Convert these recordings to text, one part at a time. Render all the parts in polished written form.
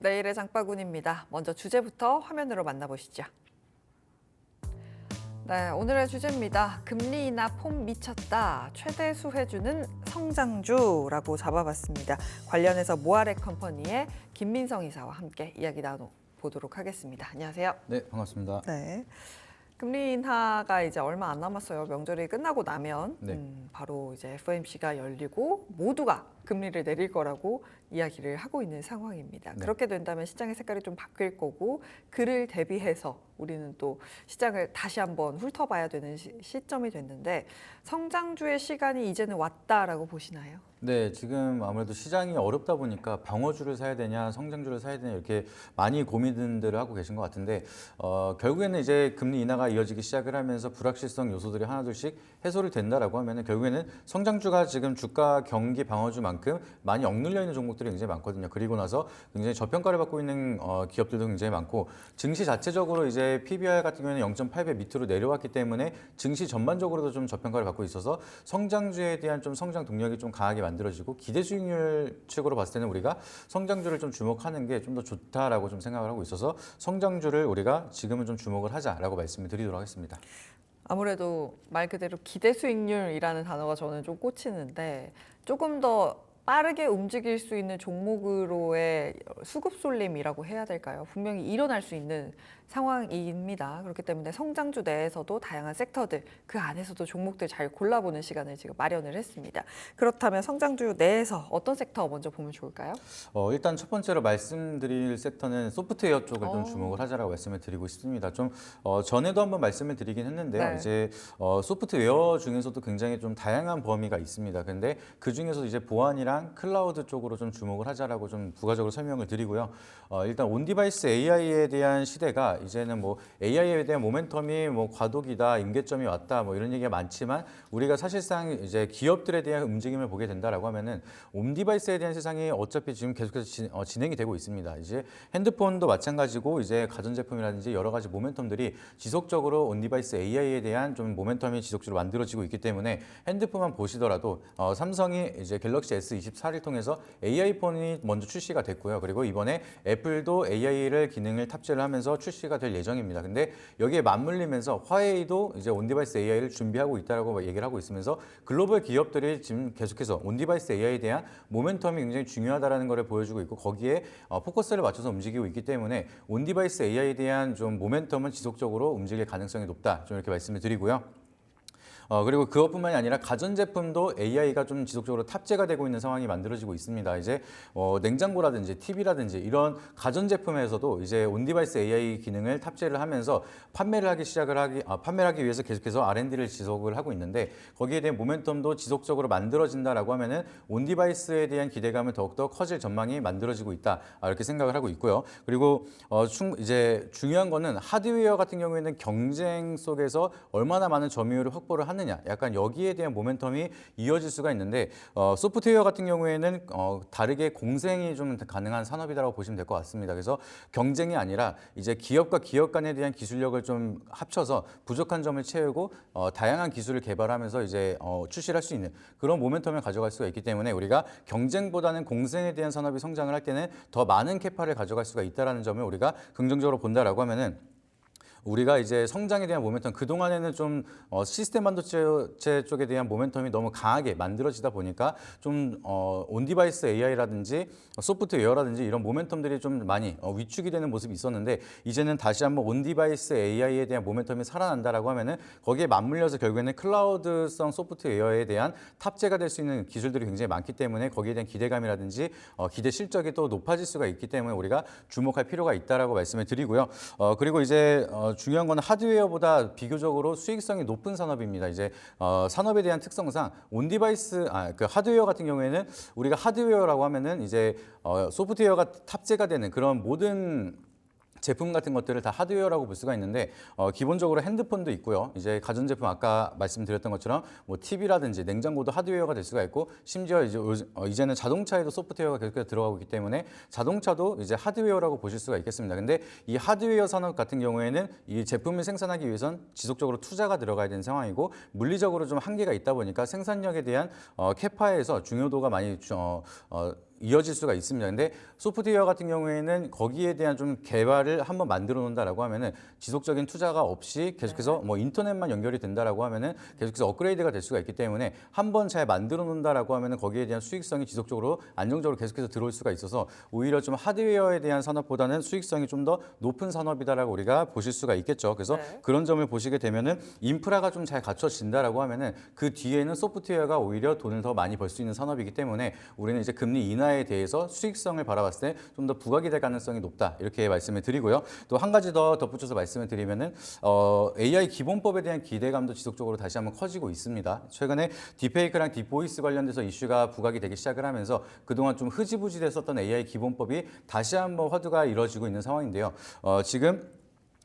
내일의 장바구니입니다. 먼저 주제부터 화면으로 만나보시죠. 네, 오늘의 주제입니다. 금리 인하 폼 미쳤다. 최대 수혜주는 성장주라고 잡아봤습니다. 관련해서 모아렉 컴퍼니의 김민성 이사와 함께 이야기 나눠보도록 하겠습니다. 안녕하세요. 네, 반갑습니다. 네. 금리 인하가 이제 얼마 안 남았어요. 명절이 끝나고 나면 바로 이제 FOMC가 열리고 모두가 금리를 내릴 거라고 이야기를 하고 있는 상황입니다. 그렇게 된다면 시장의 색깔이 좀 바뀔 거고 그를 대비해서 우리는 또 시장을 다시 한번 훑어봐야 되는 시점이 됐는데 성장주의 시간이 이제는 왔다라고 보시나요? 네, 지금 아무래도 시장이 어렵다 보니까 방어주를 사야 되냐, 성장주를 사야 되냐 이렇게 많이 고민들을 하고 계신 것 같은데 결국에는 이제 금리 인하가 이어지기 시작을 하면서 불확실성 요소들이 하나둘씩 해소를 된다라고 하면은 결국에는 성장주가 지금 주가 경기 방어주만큼 많이 억눌려 있는 종목들이 굉장히 많거든요. 그리고 나서 굉장히 저평가를 받고 있는 기업들도 굉장히 많고 증시 자체적으로 이제 PBR 같은 경우에는 0.8배 밑으로 내려왔기 때문에 증시 전반적으로도 좀 저평가를 받고 있어서 성장주에 대한 좀 성장 동력이 좀 강하게 만들어지고 기대 수익률 측으로 봤을 때는 우리가 성장주를 좀 주목하는 게 좀 더 좋다라고 좀 생각을 하고 있어서 성장주를 우리가 지금은 좀 주목을 하자라고 말씀을 드리도록 하겠습니다. 아무래도 말 그대로 기대 수익률이라는 단어가 저는 좀 꽂히는데 조금 더 빠르게 움직일 수 있는 종목으로의 수급 쏠림이라고 해야 될까요? 분명히 일어날 수 있는 상황입니다. 그렇기 때문에 성장주 내에서도 다양한 섹터들, 그 안에서도 종목들 잘 골라보는 시간을 지금 마련을 했습니다. 그렇다면 성장주 내에서 어떤 섹터 먼저 보면 좋을까요? 일단 첫 번째로 말씀드릴 섹터는 소프트웨어 쪽을 좀 주목을 하자라고 말씀을 드리고 싶습니다. 좀 전에도 한번 말씀을 드리긴 했는데요. 네. 이제 소프트웨어 중에서도 굉장히 좀 다양한 범위가 있습니다. 근데 그 중에서 이제 보안이랑 클라우드 쪽으로 좀 주목을 하자라고 좀 부가적으로 설명을 드리고요. 일단 온디바이스 AI에 대한 시대가 이제는 뭐 AI에 대한 모멘텀이 뭐 과도기다, 임계점이 왔다, 뭐 이런 얘기가 많지만 우리가 사실상 이제 기업들에 대한 움직임을 보게 된다라고 하면은 온디바이스에 대한 세상이 어차피 지금 계속해서 진행이 되고 있습니다. 이제 핸드폰도 마찬가지고 이제 가전제품이라든지 여러 가지 모멘텀들이 지속적으로 온디바이스 AI에 대한 좀 모멘텀이 지속적으로 만들어지고 있기 때문에 핸드폰만 보시더라도 삼성이 이제 갤럭시 S24를 통해서 AI 폰이 먼저 출시가 됐고요. 그리고 이번에 애플도 AI를 기능을 탑재를 하면서 출시가 될 예정입니다. 근데 여기에 맞물리면서 화웨이도 이제 온디바이스 AI를 준비하고 있다라고 얘기를 하고 있으면서 글로벌 기업들이 지금 계속해서 온디바이스 AI에 대한 모멘텀이 굉장히 중요하다라는 것을 보여주고 있고 거기에 포커스를 맞춰서 움직이고 있기 때문에 온디바이스 AI에 대한 좀 모멘텀은 지속적으로 움직일 가능성이 높다. 좀 이렇게 말씀을 드리고요. 그리고 그것뿐만이 아니라 가전제품도 AI가 좀 지속적으로 탑재가 되고 있는 상황이 만들어지고 있습니다. 이제 냉장고라든지 TV라든지 이런 가전제품에서도 이제 온디바이스 AI 기능을 탑재를 하면서 판매를 하기 위해서 계속해서 R&D를 지속을 하고 있는데 거기에 대한 모멘텀도 지속적으로 만들어진다라고 하면은 온디바이스에 대한 기대감은 더욱더 커질 전망이 만들어지고 있다. 이렇게 생각을 하고 있고요. 그리고 이제 중요한 거는 하드웨어 같은 경우에는 경쟁 속에서 얼마나 많은 점유율을 확보를 하느냐 약간 여기에 대한 모멘텀이 이어질 수가 있는데 소프트웨어 같은 경우에는 다르게 공생이 좀 가능한 산업이라고 보시면 될 것 같습니다. 그래서 경쟁이 아니라 이제 기업과 기업 간에 대한 기술력을 좀 합쳐서 부족한 점을 채우고 다양한 기술을 개발하면서 이제 출시를 할 수 있는 그런 모멘텀을 가져갈 수가 있기 때문에 우리가 경쟁보다는 공생에 대한 산업이 성장을 할 때는 더 많은 캐파를 가져갈 수가 있다는 점을 우리가 긍정적으로 본다라고 하면은 우리가 이제 성장에 대한 모멘텀 그동안에는 좀 시스템 반도체 쪽에 대한 모멘텀이 너무 강하게 만들어지다 보니까 좀 온디바이스 AI라든지 소프트웨어라든지 이런 모멘텀들이 좀 많이 위축이 되는 모습이 있었는데 이제는 다시 한번 온디바이스 AI에 대한 모멘텀이 살아난다라고 하면은 거기에 맞물려서 결국에는 클라우드성 소프트웨어에 대한 탑재가 될 수 있는 기술들이 굉장히 많기 때문에 거기에 대한 기대감이라든지 기대 실적이 또 높아질 수가 있기 때문에 우리가 주목할 필요가 있다라고 말씀을 드리고요. 그리고 이제 중요한 건 하드웨어보다 비교적으로 수익성이 높은 산업입니다. 이제 산업에 대한 특성상 온디바이스 그 하드웨어 같은 경우에는 우리가 하드웨어라고 하면은 이제 소프트웨어가 탑재가 되는 그런 모든 제품 같은 것들을 다 하드웨어라고 볼 수가 있는데 기본적으로 핸드폰도 있고요. 이제 가전제품 아까 말씀드렸던 것처럼 뭐 TV라든지 냉장고도 하드웨어가 될 수가 있고 심지어 이제는 자동차에도 소프트웨어가 계속해서 들어가고 있기 때문에 자동차도 이제 하드웨어라고 보실 수가 있겠습니다. 근데 이 하드웨어 산업 같은 경우에는 이 제품을 생산하기 위해선 지속적으로 투자가 들어가야 되는 상황이고 물리적으로 좀 한계가 있다 보니까 생산력에 대한 캐파에서 중요도가 많이 이어질 수가 있습니다. 근데 소프트웨어 같은 경우에는 거기에 대한 좀 개발을 한번 만들어 놓는다라고 하면은 지속적인 투자가 없이 계속해서 뭐 인터넷만 연결이 된다라고 하면은 계속해서 업그레이드가 될 수가 있기 때문에 한번 잘 만들어 놓는다라고 하면은 거기에 대한 수익성이 지속적으로 안정적으로 계속해서 들어올 수가 있어서 오히려 좀 하드웨어에 대한 산업보다는 수익성이 좀 더 높은 산업이다라고 우리가 보실 수가 있겠죠. 그래서 네. 그런 점을 보시게 되면은 인프라가 좀 잘 갖춰진다라고 하면은 그 뒤에는 소프트웨어가 오히려 돈을 더 많이 벌 수 있는 산업이기 때문에 우리는 이제 금리 인하에 대해서 수익성을 바라봤을 때 좀 더 부각이 될 가능성이 높다 이렇게 말씀을 드리고요. 또 한 가지 더 덧붙여서 말씀을 드리면은 AI 기본법에 대한 기대감도 지속적으로 다시 한번 커지고 있습니다. 최근에 딥페이크랑 딥보이스 관련돼서 이슈가 부각이 되기 시작을 하면서 그동안 좀 흐지부지 됐었던 AI 기본법이 다시 한번 화두가 이뤄지고 있는 상황인데요. 지금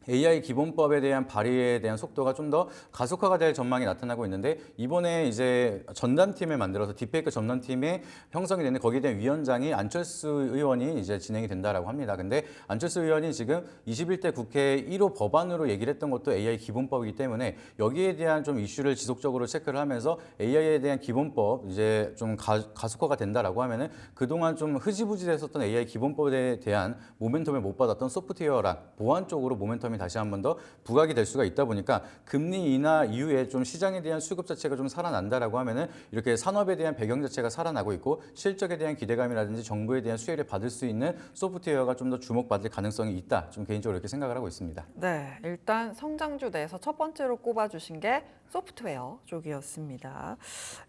AI 기본법에 대한 발의에 대한 속도가 좀 더 가속화가 될 전망이 나타나고 있는데 이번에 이제 전담팀을 만들어서 딥페이크 전담팀이 형성이 되는 거기에 대한 위원장이 안철수 의원이 이제 진행이 된다라고 합니다. 근데 안철수 의원이 지금 21대 국회 1호 법안으로 얘기를 했던 것도 AI 기본법이기 때문에 여기에 대한 좀 이슈를 지속적으로 체크를 하면서 AI에 대한 기본법 이제 좀 가속화가 된다라고 하면은 그동안 좀 흐지부지 됐었던 AI 기본법에 대한 모멘텀을 못 받았던 소프트웨어랑 보안 쪽으로 모멘텀이 다시 한 번 더 부각이 될 수가 있다 보니까 금리 인하 이후에 좀 시장에 대한 수급 자체가 좀 살아난다라고 하면은 이렇게 산업에 대한 배경 자체가 살아나고 있고 실적에 대한 기대감이라든지 정부에 대한 수혜를 받을 수 있는 소프트웨어가 좀 더 주목받을 가능성이 있다. 좀 개인적으로 이렇게 생각을 하고 있습니다. 네, 일단 성장주 내에서 첫 번째로 꼽아주신 게 소프트웨어 쪽이었습니다.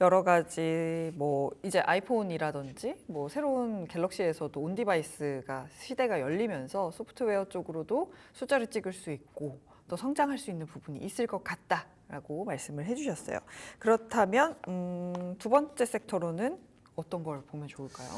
여러 가지 뭐 이제 아이폰이라든지 뭐 새로운 갤럭시에서도 온 디바이스가 시대가 열리면서 소프트웨어 쪽으로도 숫자를 찍을 수 있고 또 성장할 수 있는 부분이 있을 것 같다라고 말씀을 해주셨어요. 그렇다면 두 번째 섹터로는 어떤 걸 보면 좋을까요?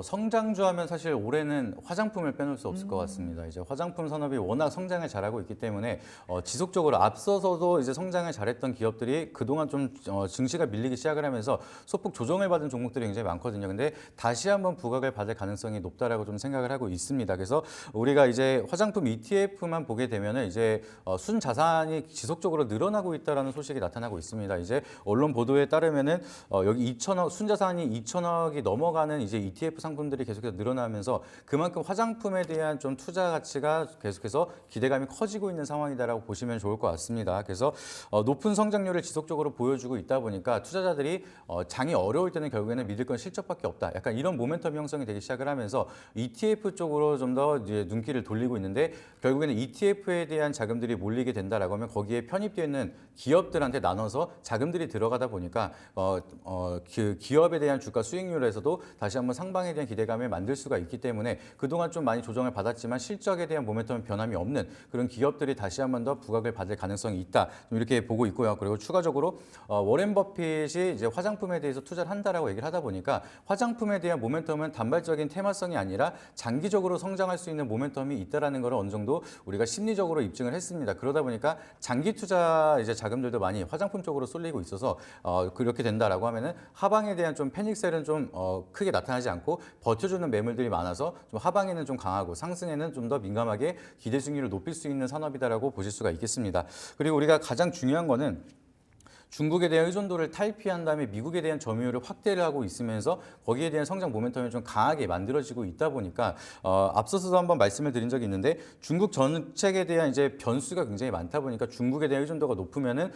성장주 하면 사실 올해는 화장품을 빼놓을 수 없을 것 같습니다. 이제 화장품 산업이 워낙 성장을 잘하고 있기 때문에 지속적으로 앞서서도 이제 성장을 잘했던 기업들이 그동안 좀 증시가 밀리기 시작을 하면서 소폭 조정을 받은 종목들이 굉장히 많거든요. 근데 다시 한번 부각을 받을 가능성이 높다라고 좀 생각을 하고 있습니다. 그래서 우리가 이제 화장품 ETF만 보게 되면은 이제 순 자산이 지속적으로 늘어나고 있다라는 소식이 나타나고 있습니다. 이제 언론 보도에 따르면은 여기 2천억 순 자산이 2천억이 넘어가는 이제 ETF 상품들이 계속해서 늘어나면서 그만큼 화장품에 대한 좀 투자 가치가 계속해서 기대감이 커지고 있는 상황이다라고 보시면 좋을 것 같습니다. 그래서 높은 성장률을 지속적으로 보여주고 있다 보니까 투자자들이 장이 어려울 때는 결국에는 믿을 건 실적밖에 없다. 약간 이런 모멘텀 형성이 되기 시작을 하면서 ETF 쪽으로 좀 더 이제 눈길을 돌리고 있는데 결국에는 ETF에 대한 자금들이 몰리게 된다라고 하면 거기에 편입되어 있는 기업들한테 나눠서 자금들이 들어가다 보니까 그 기업에 대한 주가 수익률에서도 다시 한번 상방에 대한 기대감을 만들 수가 있기 때문에 그동안 좀 많이 조정을 받았지만 실적에 대한 모멘텀 변함이 없는 그런 기업들이 다시 한번 더 부각을 받을 가능성이 있다. 좀 이렇게 보고 있고요. 그리고 추가적으로 워렌 버핏이 이제 화장품에 대해서 투자를 한다라고 얘기를 하다 보니까 화장품에 대한 모멘텀은 단발적인 테마성이 아니라 장기적으로 성장할 수 있는 모멘텀이 있다라는 걸 어느 정도 우리가 심리적으로 입증을 했습니다. 그러다 보니까 장기 투자 이제 자금들도 많이 화장품 쪽으로 쏠리고 있어서 그렇게 된다라고 하면은 하방에 대한 좀 패닉셀은 좀 크게 나타나지 않고 버텨주는 매물들이 많아서 좀 하방에는 좀 강하고 상승에는 좀 더 민감하게 기대 수익률을 높일 수 있는 산업이다라고 보실 수가 있겠습니다. 그리고 우리가 가장 중요한 거는 중국에 대한 의존도를 탈피한 다음에 미국에 대한 점유율을 확대를 하고 있으면서 거기에 대한 성장 모멘텀이 좀 강하게 만들어지고 있다 보니까 앞서서도 한번 말씀을 드린 적이 있는데 중국 정책에 대한 이제 변수가 굉장히 많다 보니까 중국에 대한 의존도가 높으면은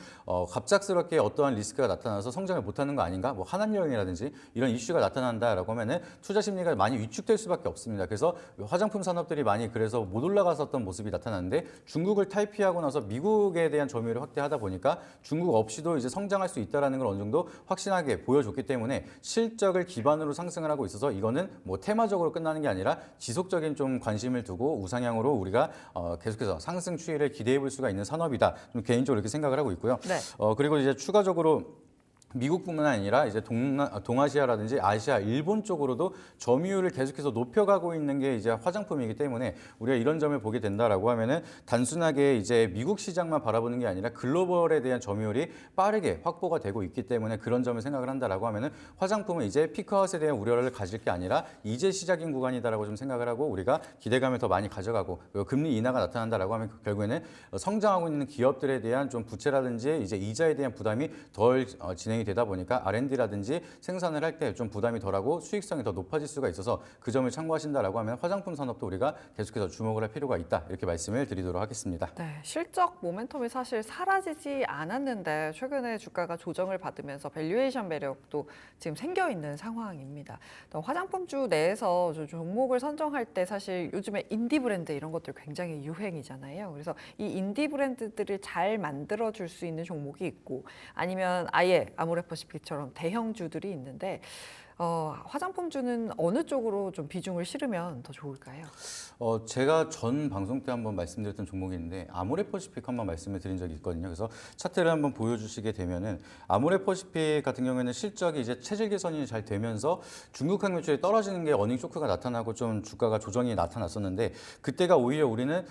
갑작스럽게 어떠한 리스크가 나타나서 성장을 못하는 거 아닌가? 뭐 한한여행이라든지 이런 이슈가 나타난다라고 하면은 투자 심리가 많이 위축될 수밖에 없습니다. 그래서 화장품 산업들이 많이 그래서 못 올라갔었던 모습이 나타나는데 중국을 탈피하고 나서 미국에 대한 점유율을 확대하다 보니까 중국 없이도 이제 성장할 수 있다라는 걸 어느 정도 확신하게 보여줬기 때문에 실적을 기반으로 상승을 하고 있어서 이거는 뭐 테마적으로 끝나는 게 아니라 지속적인 좀 관심을 두고 우상향으로 우리가 계속해서 상승 추이를 기대해 볼 수가 있는 산업이다. 좀 개인적으로 이렇게 생각을 하고 있고요. 네. 그리고 이제 추가적으로 미국뿐만 아니라 이제 동아시아라든지 아시아, 일본 쪽으로도 점유율을 계속해서 높여가고 있는 게 이제 화장품이기 때문에 우리가 이런 점을 보게 된다라고 하면은 단순하게 이제 미국 시장만 바라보는 게 아니라 글로벌에 대한 점유율이 빠르게 확보가 되고 있기 때문에 그런 점을 생각을 한다라고 하면은 화장품은 이제 피크아웃에 대한 우려를 가질 게 아니라 이제 시작인 구간이다라고 좀 생각을 하고 우리가 기대감을 더 많이 가져가고 그리고 금리 인하가 나타난다라고 하면 결국에는 성장하고 있는 기업들에 대한 좀 부채라든지 이제 이자에 대한 부담이 덜 진행 진행이 되다 보니까 R&D라든지 생산을 할 때 좀 부담이 덜하고 수익성이 더 높아질 수가 있어서 그 점을 참고하신다라고 하면 화장품 산업도 우리가 계속해서 주목을 할 필요가 있다 이렇게 말씀을 드리도록 하겠습니다. 네, 실적 모멘텀이 사실 사라지지 않았는데 최근에 주가가 조정을 받으면서 밸류에이션 매력도 지금 생겨 있는 상황입니다. 또 화장품주 내에서 종목을 선정할 때 사실 요즘에 인디 브랜드 이런 것들 굉장히 유행이잖아요. 그래서 이 인디 브랜드들을 잘 만들어 줄 수 있는 종목이 있고 아니면 아예 아모레퍼시픽처럼 대형주들이 있는데 화장품주는 어느 쪽으로 좀 비중을 실으면 더 좋을까요? 제가 전 방송 때 한번 말씀드렸던 종목이 있는데 아모레퍼시픽 한번 말씀을 드린 적이 있거든요. 그래서 차트를 한번 보여주시게 되면은 아모레퍼시픽 같은 경우에는 실적이 이제 체질 개선이 잘 되면서 중국항 매출이 떨어지는 게 어닝 쇼크가 나타나고 좀 주가가 조정이 나타났었는데 그때가 오히려 우리는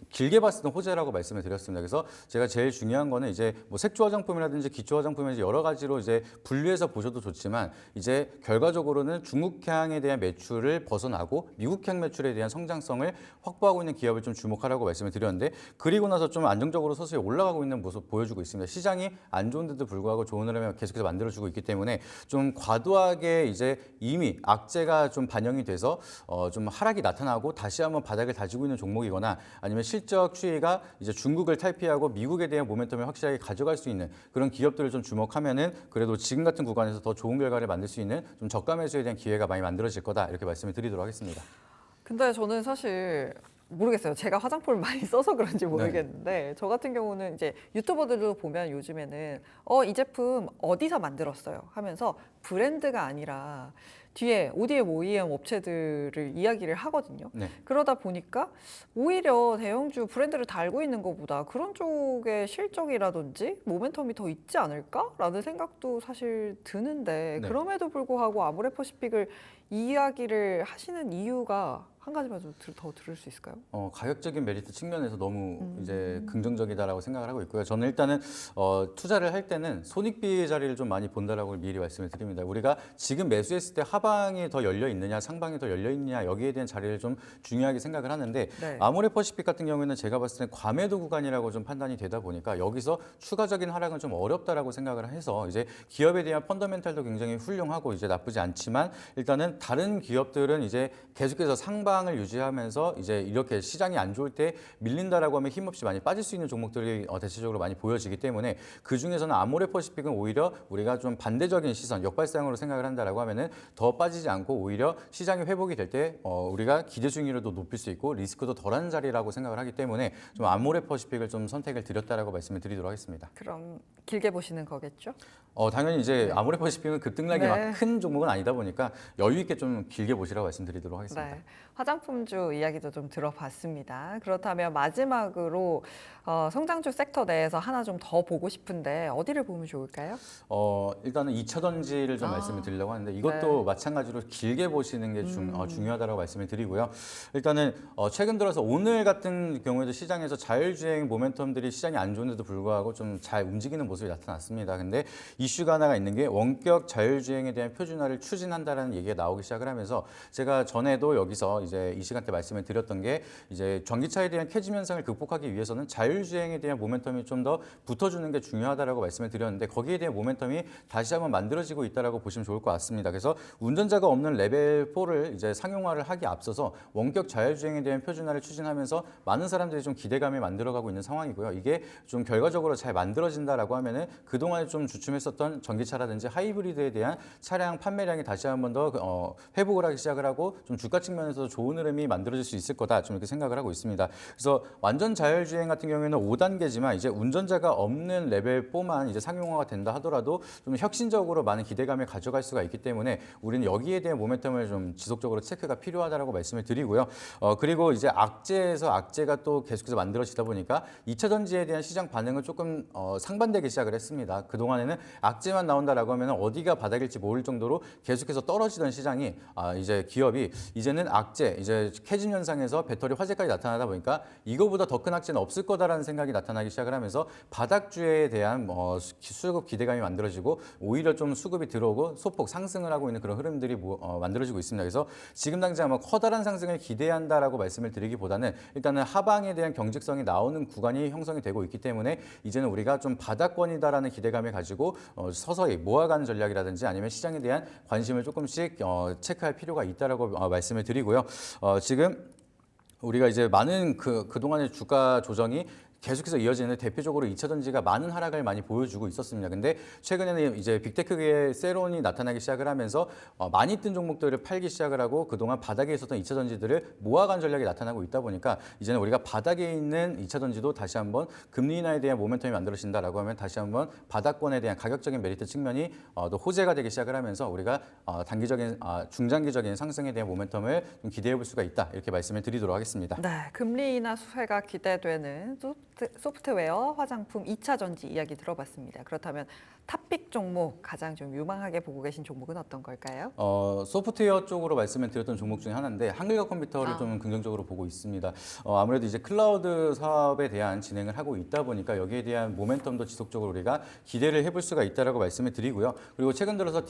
길게 봤을 때 호재라고 말씀을 드렸습니다. 그래서 제가 제일 중요한 거는 이제 뭐 색조 화장품이라든지 기초 화장품이라든지 여러 가지로 이제 분류해서 보셔도 좋지만 이제 결과적으로는 중국향에 대한 매출을 벗어나고 미국향 매출에 대한 성장성을 확보하고 있는 기업을 좀 주목하라고 말씀을 드렸는데 그리고 나서 좀 안정적으로 서서히 올라가고 있는 모습 보여주고 있습니다. 시장이 안 좋은데도 불구하고 좋은 흐름을 계속해서 만들어주고 있기 때문에 좀 과도하게 이제 이미 악재가 좀 반영이 돼서 좀 하락이 나타나고 다시 한번 바닥을 다지고 있는 종목이거나 아니면 실적 추이가 이제 중국을 탈피하고 미국에 대한 모멘텀을 확실하게 가져갈 수 있는 그런 기업들을 좀 주목하면은 그래도 지금 같은 구간에서 더 좋은 결과를 만들 수 있는 좀 저가 매수에 대한 기회가 많이 만들어질 거다 이렇게 말씀을 드리도록 하겠습니다. 근데 저는 사실 모르겠어요. 제가 화장품을 많이 써서 그런지 모르겠는데 저 같은 경우는 이제 유튜버들도 보면 요즘에는 이 제품 어디서 만들었어요 하면서 브랜드가 아니라 뒤에 ODM, OEM 업체들을 이야기를 하거든요. 네. 그러다 보니까 오히려 대형주 브랜드를 달고 있는 것보다 그런 쪽의 실적이라든지 모멘텀이 더 있지 않을까라는 생각도 사실 드는데 네. 그럼에도 불구하고 아모레퍼시픽을 이야기를 하시는 이유가 한 가지만 좀 더 들을 수 있을까요? 가격적인 메리트 측면에서 너무 이제 긍정적이다라고 생각을 하고 있고요. 저는 일단은 투자를 할 때는 손익비 자리를 좀 많이 본다라고 미리 말씀을 드립니다. 우리가 지금 매수했을 때 하방이 더 열려 있느냐, 상방이 더 열려 있느냐 여기에 대한 자리를 좀 중요하게 생각을 하는데 네. 아모레퍼시픽 같은 경우에는 제가 봤을 때 과매도 구간이라고 좀 판단이 되다 보니까 여기서 추가적인 하락은 좀 어렵다라고 생각을 해서 이제 기업에 대한 펀더멘탈도 굉장히 훌륭하고 이제 나쁘지 않지만 일단은 다른 기업들은 이제 계속해서 상방을 유지하면서 이제 이렇게 시장이 안 좋을 때 밀린다라고 하면 힘없이 많이 빠질 수 있는 종목들이 대체적으로 많이 보여지기 때문에 그 중에서는 아모레퍼시픽은 오히려 우리가 좀 반대적인 시선, 역발상으로 생각을 한다라고 하면은 더 빠지지 않고 오히려 시장이 회복이 될 때 우리가 기대 수익률도 높일 수 있고 리스크도 덜한 자리라고 생각을 하기 때문에 좀 아모레퍼시픽을 좀 선택을 드렸다라고 말씀을 드리도록 하겠습니다. 그럼 길게 보시는 거겠죠? 당연히 이제 아모레퍼시픽은 급등락이 네. 막 큰 종목은 아니다 보니까 여유 있게 좀 길게 보시라고 말씀드리도록 하겠습니다. 네, 화장품주 이야기도 좀 들어봤습니다. 그렇다면 마지막으로 성장주 sek터 내에서 하나 좀 더 보고 싶은데 어디를 보면 좋을까요? 일단은 2차 전지를 좀 말씀을 드리려고 하는데 이것도 마찬가지로 길게 보시는 게 중요하다고 말씀을 드리고요. 일단은 최근 들어서 오늘 같은 경우에도 시장에서 자율주행 모멘텀들이 시장이 안 좋은데도 불구하고 좀 잘 움직이는 모습이 나타났습니다. 근데 이슈가 하나가 있는 게 원격 자율주행에 대한 표준화를 추진한다라는 얘기가 나오기 시작을 하면서 제가 전에도 여기서 이제 이 시간대 말씀을 드렸던 게 이제 전기차에 대한 캐즘 현상을 극복하기 위해서는 자율주행에 대한 모멘텀이 좀 더 붙어주는 게 중요하다라고 말씀을 드렸는데 거기에 대한 모멘텀이 다시 한번 만들어지고 있다라고 보시면 좋을 것 같습니다. 그래서 운전자가 없는 레벨 4를 이제 상용화를 하기 앞서서 원격 자율주행에 대한 표준화를 추진하면서 많은 사람들이 좀 기대감을 만들어가고 있는 상황이고요. 이게 좀 결과적으로 잘 만들어진다라고 하면은 그동안에 좀 주춤했었던 전기차라든지 하이브리드에 대한 차량 판매량이 다시 한번 더 회복을 하기 시작을 하고 좀 주가 측면에서 좋은 흐름이 만들어질 수 있을 거다 좀 이렇게 생각을 하고 있습니다. 그래서 완전 자율주행 같은 경우에는 5단계지만 이제 운전자가 없는 레벨 4만 이제 상용화가 된다 하더라도 좀 혁신적으로 많은 기대감을 가져갈 수가 있기 때문에 우리는 여기에 대한 모멘텀을 좀 지속적으로 체크가 필요하다라고 말씀을 드리고요. 그리고 이제 악재에서 악재가 또 계속해서 만들어지다 보니까 2차 전지에 대한 시장 반응은 조금 상반되기 시작을 했습니다. 그동안에는 악재만 나온다라고 하면 어디가 바닥일지 모를 정도로 계속해서 떨어지던 시장이 이제 기업이 이제는 악재 이후에 이제 캐진 현상에서 배터리 화재까지 나타나다 보니까 이거보다 더 큰 악재는 없을 거다라는 생각이 나타나기 시작을 하면서 바닥주에 대한 수급 기대감이 만들어지고 오히려 좀 수급이 들어오고 소폭 상승을 하고 있는 그런 흐름들이 만들어지고 있습니다. 그래서 지금 당장 커다란 상승을 기대한다라고 말씀을 드리기보다는 일단은 하방에 대한 경직성이 나오는 구간이 형성이 되고 있기 때문에 이제는 우리가 좀 바닥권이다라는 기대감을 가지고 서서히 모아가는 전략이라든지 아니면 시장에 대한 관심을 조금씩 체크할 필요가 있다라고 말씀을 드리고요. 지금 우리가 이제 많은 그동안의 주가 조정이 계속해서 이어지는 대표적으로 2차 전지가 많은 하락을 많이 보여주고 있었습니다. 근데 최근에는 이제 빅테크계의 세론이 나타나기 시작을 하면서 많이 뜬 종목들을 팔기 시작을 하고 그동안 바닥에 있었던 2차 전지들을 모아간 전략이 나타나고 있다 보니까 이제는 우리가 바닥에 있는 2차 전지도 다시 한번 금리 인하에 대한 모멘텀이 만들어진다라고 하면 다시 한번 바닥권에 대한 가격적인 메리트 측면이 또 호재가 되기 시작을 하면서 우리가 단기적인 중장기적인 상승에 대한 모멘텀을 좀 기대해 볼 수가 있다. 이렇게 말씀을 드리도록 하겠습니다. 네, 금리 인하 수혜가 기대되는 소프트웨어, 화장품, 2차 전지 이야기 들어봤습니다. 그렇다면 탑픽 종목 가장 좀 유망하게 보고 계신 종목은 어떤 걸까요? 소프트웨어 쪽으로 말씀을 드렸던 종목 중에 하나인데 한글과 컴퓨터를 좀 긍정적으로 보고 있습니다. 아무래도 이제 클라우드 사업에 대한 진행을 하고 있다 보니까 여기에 대한 모멘텀도 지속적으로 우리가 기대를 해볼 수가 있다라고 말씀을 드리고요. 그리고 최근 들어서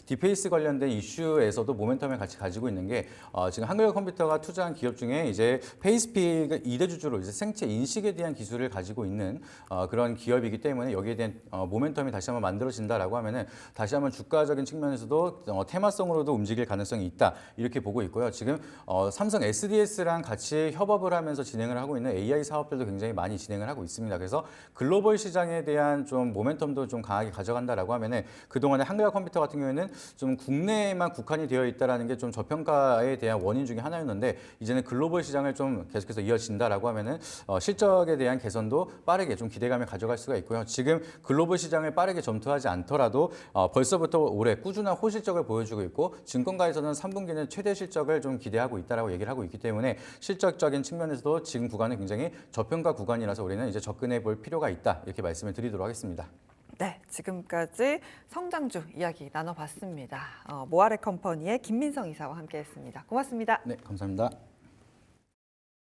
디페이스 관련된 이슈에서도 모멘텀을 같이 가지고 있는 게 지금 한글과 컴퓨터가 투자한 기업 중에 이제 페이스픽 2대 주주로 이제 생체 인식에 대한 기술을 가지고 있는 그런 기업이기 때문에 여기에 대한 모멘텀이 다시 한번 만들어진다라고 하면은 다시 한번 주가적인 측면에서도 테마성으로도 움직일 가능성이 있다 이렇게 보고 있고요. 지금 삼성 SDS랑 같이 협업을 하면서 진행을 하고 있는 AI 사업들도 굉장히 많이 진행을 하고 있습니다. 그래서 글로벌 시장에 대한 좀 모멘텀도 좀 강하게 가져간다라고 하면은 그동안에 한글과 컴퓨터 같은 경우에는 좀 국내에만 국한이 되어 있다라는 게 좀 저평가에 대한 원인 중에 하나였는데 이제는 글로벌 시장을 좀 계속해서 이어진다라고 하면은 실적에 대한 개선도 빠르게 좀 기대감을 가져갈 수가 있고요. 지금 글로벌 시장을 빠르게 점투하지 않더라도 벌써부터 올해 꾸준한 호실적을 보여주고 있고 증권가에서는 3분기는 최대 실적을 좀 기대하고 있다라고 얘기를 하고 있기 때문에 실적적인 측면에서도 지금 구간은 굉장히 저평가 구간이라서 우리는 이제 접근해 볼 필요가 있다 이렇게 말씀을 드리도록 하겠습니다. 네, 지금까지 성장주 이야기 나눠봤습니다. 모아레 컴퍼니의 김민성 이사와 함께했습니다. 고맙습니다. 네, 감사합니다.